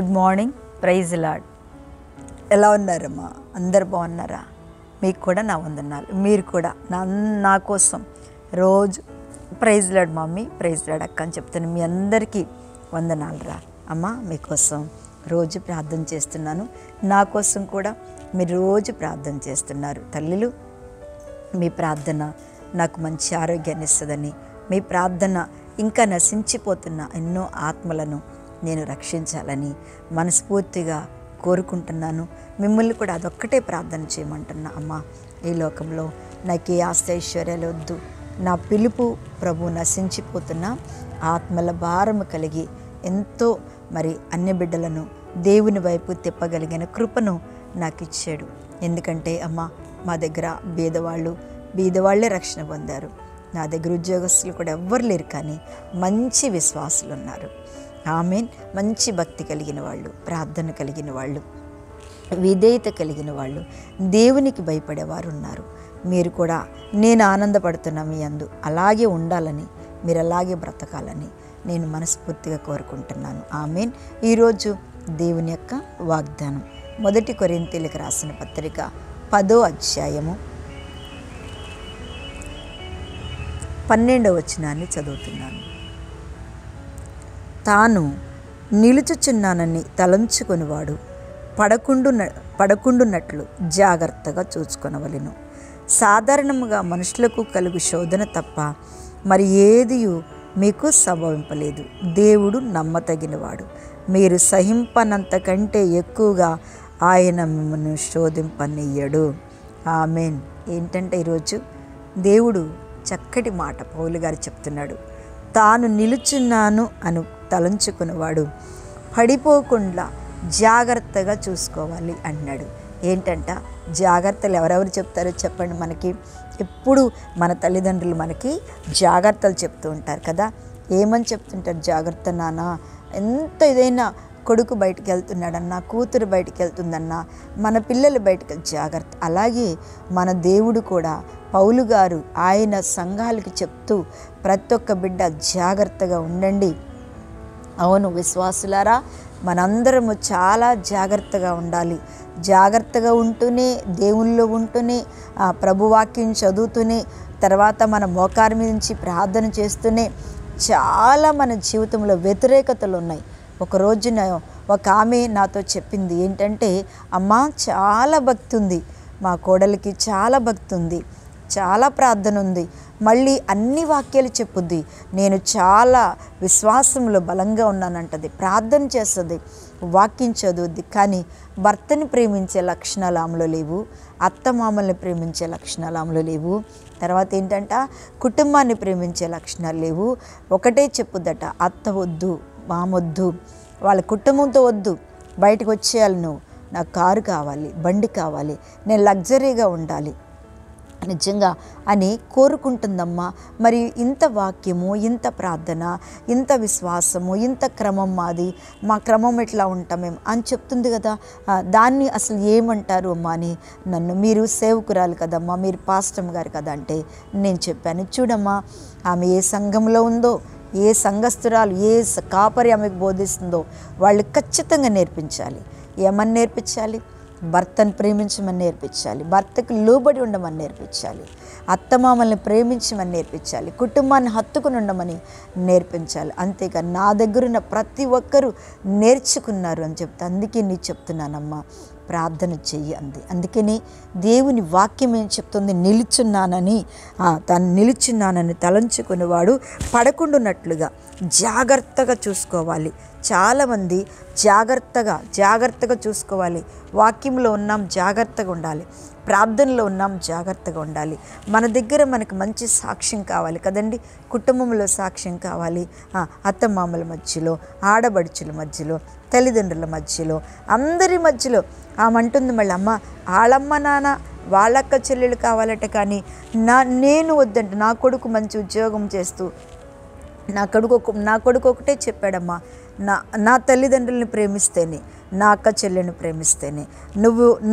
Good morning, praise lord. ఎలా ఉన్నారమ్మా? అందరు బాగున్నారా? మీకు కూడా నా వందనాలు. మీరు కూడా నా కోసం రోజు praise lord mummy, praise lord అక్క అని చెప్తాను. మీ అందరికీ వందనాలు రా అమ్మ. మీకోసం రోజు ప్రార్థన చేస్తున్నాను. నా కోసం కూడా మీరు రోజు ప్రార్థన చేస్తున్నారు. తల్లులు, మీ ప్రార్థన నాకు మంచి ఆరోగ్యాన్ని ఇస్తుందని, మీ ప్రార్థన ఇంకా నశించిపోతున్న ఎన్నో ఆత్మలను నేను రక్షించాలని మనస్ఫూర్తిగా కోరుకుంటున్నాను. మిమ్మల్ని కూడా అదొక్కటే ప్రార్థన చేయమంటున్నా. అమ్మ, ఈ లోకంలో నాకు ఏ ఆశ్చర్యాలు వద్దు. నా పిలుపు ప్రభు నశించిపోతున్న ఆత్మల భారము కలిగి ఎంతో అన్య బిడ్డలను దేవుని వైపు తిప్పగలిగిన కృపను నాకు ఇచ్చాడు. ఎందుకంటే అమ్మ, మా దగ్గర బీదవాళ్ళే రక్షణ పొందారు. నా దగ్గర ఉద్యోగస్తులు కూడా ఎవ్వరు లేరు, కానీ మంచి విశ్వాసులు ఉన్నారు. ఆమేన్. మంచి భక్తి కలిగిన వాళ్ళు, ప్రార్థన కలిగిన వాళ్ళు, విధేయత కలిగిన వాళ్ళు, దేవునికి భయపడేవారు ఉన్నారు. మీరు కూడా నేను ఆనందపడుతున్నా మీ అందు అలాగే ఉండాలని, మీరు అలాగే బ్రతకాలని నేను మనస్ఫూర్తిగా కోరుకుంటున్నాను. ఆమేన్. ఈరోజు దేవుని యొక్క వాగ్దానం 1 కొరింథీయులకు రాసిన పత్రిక 10వ అధ్యాయము 12వ వచనాన్ని చదువుతున్నాను. తాను నిలుచుచున్నానని తలంచుకొనివాడు పడకుండునట్లు జాగ్రత్తగా చూసుకొనవలెను. సాధారణముగా మనుషులకు కలుగు శోధన తప్ప మరి ఏదియు మీకు సంభవింపలేదు. దేవుడు నమ్మతగినవాడు. మీరు సహింపనంత కంటే ఎక్కువగా ఆయన మిమ్మల్ని శోధింపనియ్యడు. ఆమేన్. ఏంటంటే ఈరోజు దేవుడు చక్కటి మాట పౌలు గారు చెప్తున్నాడు. తాను నిలుచున్నాను అని తలంచుకునేవాడు పడిపోకుండా జాగ్రత్తగా చూసుకోవాలి అన్నాడు. ఏంటంట జాగ్రత్తలు ఎవరెవరు చెప్తారో చెప్పండి. మనకి ఎప్పుడు మన తల్లిదండ్రులు మనకి జాగ్రత్తలు చెప్తూ ఉంటారు కదా. ఏమని చెప్తుంటారు? జాగ్రత్త నాన్న. ఎంత ఇదైనా కొడుకు బయటికి వెళ్తున్నాడన్నా, కూతురు బయటికి వెళ్తుందన్నా, మన పిల్లలు బయటికి జాగ్రత్త. అలాగే మన దేవుడు కూడా పౌలు గారు ఆయన సంఘాలకి చెప్తూ ప్రతి ఒక్క బిడ్డ జాగ్రత్తగా ఉండండి. అవును విశ్వాసులారా, మనందరము చాలా జాగ్రత్తగా ఉండాలి. జాగ్రత్తగా ఉంటూనే, దేవుల్లో ఉంటూనే, ప్రభువాక్యం చదువుతూనే, తర్వాత మన మోకారు మీద నుంచి ప్రార్థన చేస్తూనే చాలా మన జీవితంలో వ్యతిరేకతలు ఉన్నాయి. ఒక రోజున ఒక ఆమె నాతో చెప్పింది ఏంటంటే, అమ్మ చాలా భక్తి ఉంది, మా కోడలికి చాలా భక్తి ఉంది, చాలా ప్రార్థన ఉంది, మళ్ళీ అన్ని వాక్యాలు చెప్పుద్ది, నేను చాలా విశ్వాసంలో బలంగా ఉన్నానంటది, ప్రార్థన చేస్తుంది, వాక్యం చదువుద్ది, కానీ భర్తని ప్రేమించే లక్షణాలు ఆమెలో లేవు, అత్తమామల్ని ప్రేమించే లక్షణాలు ఆమెలో లేవు. తర్వాత ఏంటంట, కుటుంబాన్ని ప్రేమించే లక్షణాలు లేవు. ఒకటే చెప్పుద్దట, అత్త వద్దు, మామొద్దు, వాళ్ళ కుటుంబంతో వద్దు, బయటకు వచ్చేయాలి, నువ్వు నాకు కారు కావాలి, బండి కావాలి, నేను లగ్జరీగా ఉండాలి నిజంగా అని కోరుకుంటుందమ్మా. మరి ఇంత వాక్యము, ఇంత ప్రార్థన, ఇంత విశ్వాసము, ఇంత క్రమం మాది, మా క్రమం ఎట్లా ఉంటామేం అని చెప్తుంది కదా. దాన్ని అసలు ఏమంటారు అమ్మా అని నన్ను, మీరు సేవకురాలు కదమ్మా, మీరు పాస్టర్ గారు కదా అంటే నేను చెప్పాను, చూడమ్మా ఆమె ఏ సంఘంలో ఉందో, ఏ సంఘస్థురాలు, ఏ కాపరి ఆమెకు బోధిస్తుందో వాళ్ళు ఖచ్చితంగా నేర్పించాలి. ఏమని నేర్పించాలి? భర్తను ప్రేమించమని నేర్పించాలి, భర్తకు లోబడి ఉండమని నేర్పించాలి, అత్తమామల్ని ప్రేమించమని నేర్పించాలి, కుటుంబాన్ని హత్తుకుని ఉండమని నేర్పించాలి. అంతేకాని నా దగ్గరున్న ప్రతి ఒక్కరూ నేర్చుకున్నారు అని చెప్తే, అందుకే నీ చెప్తున్నానమ్మా, ప్రార్థన చెయ్యి అంది. అందుకని దేవుని వాక్యం ఏం చెప్తుంది? నిలుచున్నానని, తాను నిలుచున్నానని తలంచుకునేవాడు పడకుండునట్లుగా జాగ్రత్తగా చూసుకోవాలి. చాలామంది జాగ్రత్తగా చూసుకోవాలి. వాక్యంలో ఉన్నాం, జాగ్రత్తగా ఉండాలి. ప్రార్థనలో ఉన్నాం, జాగ్రత్తగా ఉండాలి. మన దగ్గర మనకు మంచి సాక్ష్యం కావాలి కదండి. కుటుంబంలో సాక్ష్యం కావాలి, అత్తమామల మధ్యలో, ఆడబడుచుల మధ్యలో, తల్లిదండ్రుల మధ్యలో, అందరి మధ్యలో. ఆమె అంటుంది మళ్ళీ, అమ్మ వాళ్ళమ్మ నాన్న వాళ్ళక్క చెల్లెలు కావాలట, కానీ నేను వద్దంట. నా కొడుకు మంచి ఉద్యోగం చేస్తూ, నా కొడుకు ఒకటే చెప్పాడమ్మా, నా తల్లిదండ్రుల్ని ప్రేమిస్తేనే, నా అక్క చెల్లెని ప్రేమిస్తేనే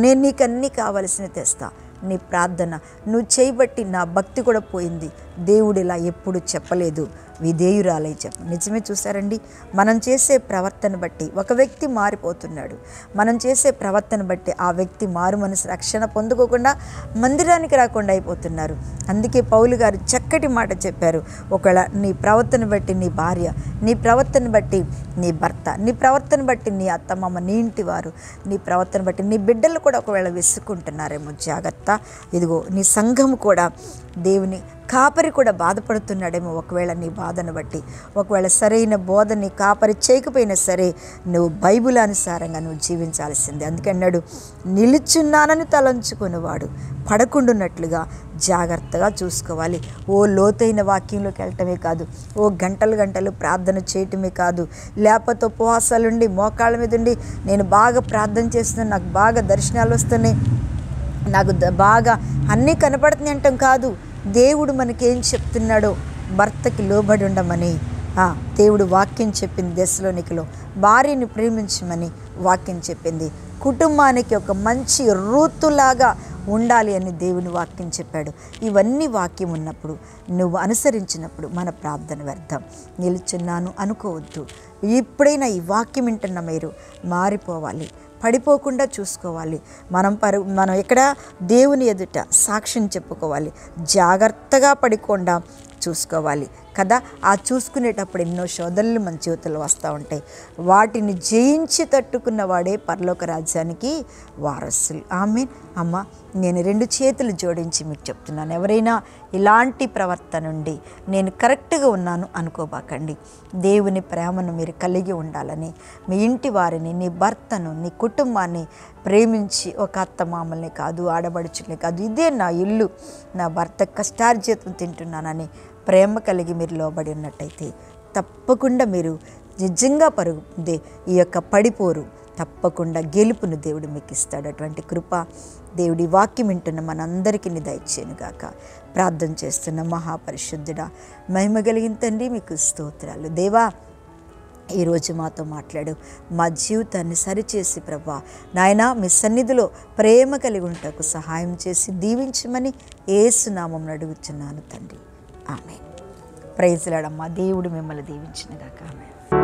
నేను నీకు అన్నీ కావలసినవి తెస్తా. నీ ప్రార్థన నువ్వు చేయబట్టి నా భక్తి కూడా పోయింది. దేవుడు ఇలా ఎప్పుడు చెప్పలేదు, విధేయురాలై చెప్పు. నిజమే చూసారండి, మనం చేసే ప్రవర్తన బట్టి ఒక వ్యక్తి మారిపోతున్నాడు. మనం చేసే ప్రవర్తన బట్టి ఆ వ్యక్తి మారు మనసు రక్షణ పొందుకోకుండా మందిరానికి రాకుండా అయిపోతున్నారు. అందుకే పౌలు గారు చక్కటి మాట చెప్పారు. ఒకవేళ నీ ప్రవర్తన బట్టి నీ భార్య, నీ ప్రవర్తన బట్టి నీ భర్త, నీ ప్రవర్తన బట్టి నీ అత్తమామ, నీ ఇంటి వారు, నీ ప్రవర్తన బట్టి నీ బిడ్డలు కూడా ఒకవేళ విసుక్కుంటున్నారేమో జాగ్రత్త. ఇదిగో నీ సంఘం కూడా, దేవుని కాపరి కూడా బాధపడుతున్నాడేమో ఒకవేళ నీ బాధను బట్టి. ఒకవేళ సరైన బోధ నీ కాపరి చేయకపోయినా సరే నువ్వు బైబిల్ అనుసారంగా నువ్వు జీవించాల్సిందే. అందుకే అన్నాడు, నిలుచున్నానని తలంచుకునేవాడు పడకుండున్నట్లుగా జాగ్రత్తగా చూసుకోవాలి. ఓ లోతైన వాక్యంలోకి వెళ్ళటమే కాదు, ఓ గంటలు గంటలు ప్రార్థన చేయటమే కాదు, లేకపోతే ఉపవాసాలుండి మోకాళ్ళ మీద ఉండి నేను బాగా ప్రార్థన చేస్తున్నాను, నాకు బాగా దర్శనాలు వస్తున్నాయి, నాకు బాగా అన్నీ కనపడుతున్నాయి అంటాం కాదు. దేవుడు మనకేం చెప్తున్నాడో భర్తకి లోబడి ఉండమని దేవుడు వాక్యం చెప్పింది. దశలోనికలో భార్యని ప్రేమించమని వాక్యం చెప్పింది. కుటుంబానికి ఒక మంచి రూతులాగా ఉండాలి అని దేవుని వాక్యం చెప్పాడు. ఇవన్నీ వాక్యం ఉన్నప్పుడు, నువ్వు అనుసరించినప్పుడు మన ప్రార్థన వ్యర్థం. నిలుచున్నాను అనుకోవద్దు. ఎప్పుడైనా ఈ వాక్యం వింటున్న మీరు మారిపోవాలి, పడిపోకుండా చూసుకోవాలి. మనం ఎక్కడ దేవుని ఎదుట సాక్ష్యం చెప్పుకోవాలి, జాగ్రత్తగా పడకుండా చూసుకోవాలి కదా. ఆ చూసుకునేటప్పుడు ఎన్నో శోధనలు మన జీవితంలో వస్తూ ఉంటాయి. వాటిని జయించి తట్టుకున్న వాడే పరలోక రాజ్యానికి వారసులు. ఆమేన్. అమ్మ, నేను 2 చేతులు జోడించి మీకు చెప్తున్నాను, ఎవరైనా ఇలాంటి ప్రవర్తన నుండి నేను కరెక్ట్గా ఉన్నాను అనుకోబాకండి. దేవుని ప్రేమను మీరు కలిగి ఉండాలని, మీ ఇంటి వారిని, నీ భర్తను, నీ కుటుంబాన్ని ప్రేమించి, ఒక అత్తమామల్ని కాదు, ఆడబడుచుల్ని కాదు, ఇదే నా ఇల్లు, నా భర్త కష్టార్జితం తింటున్నానని ప్రేమ కలిగి మీరు లోబడి ఉన్నట్టయితే తప్పకుండా మీరు నిజంగా ఈ యొక్క పడిపోరు, తప్పకుండా గెలుపును దేవుడు మీకు ఇస్తాడు. అటువంటి కృప దేవుడి వాక్యం వింటున్న మనందరికీ దయచేయనుగాక. ప్రార్థన చేస్తున్న మహాపరిశుద్ధుడా, మహిమ కలిగిన తండ్రి, మీకు స్తోత్రాలు. దేవా, ఈరోజు మాతో మాట్లాడు, మా జీవితాన్ని సరిచేసి ప్రభా నాయనా మీ సన్నిధిలో ప్రేమ కలిగి ఉంటకు సహాయం చేసి దీవించమని యేసు నామమున అడుగుచున్నాను తండ్రి. ఆమేన్. Praise Lord. అమ్మా, దేవుడు మిమ్మల్ని దీవించునుగాక. ఆమేన్.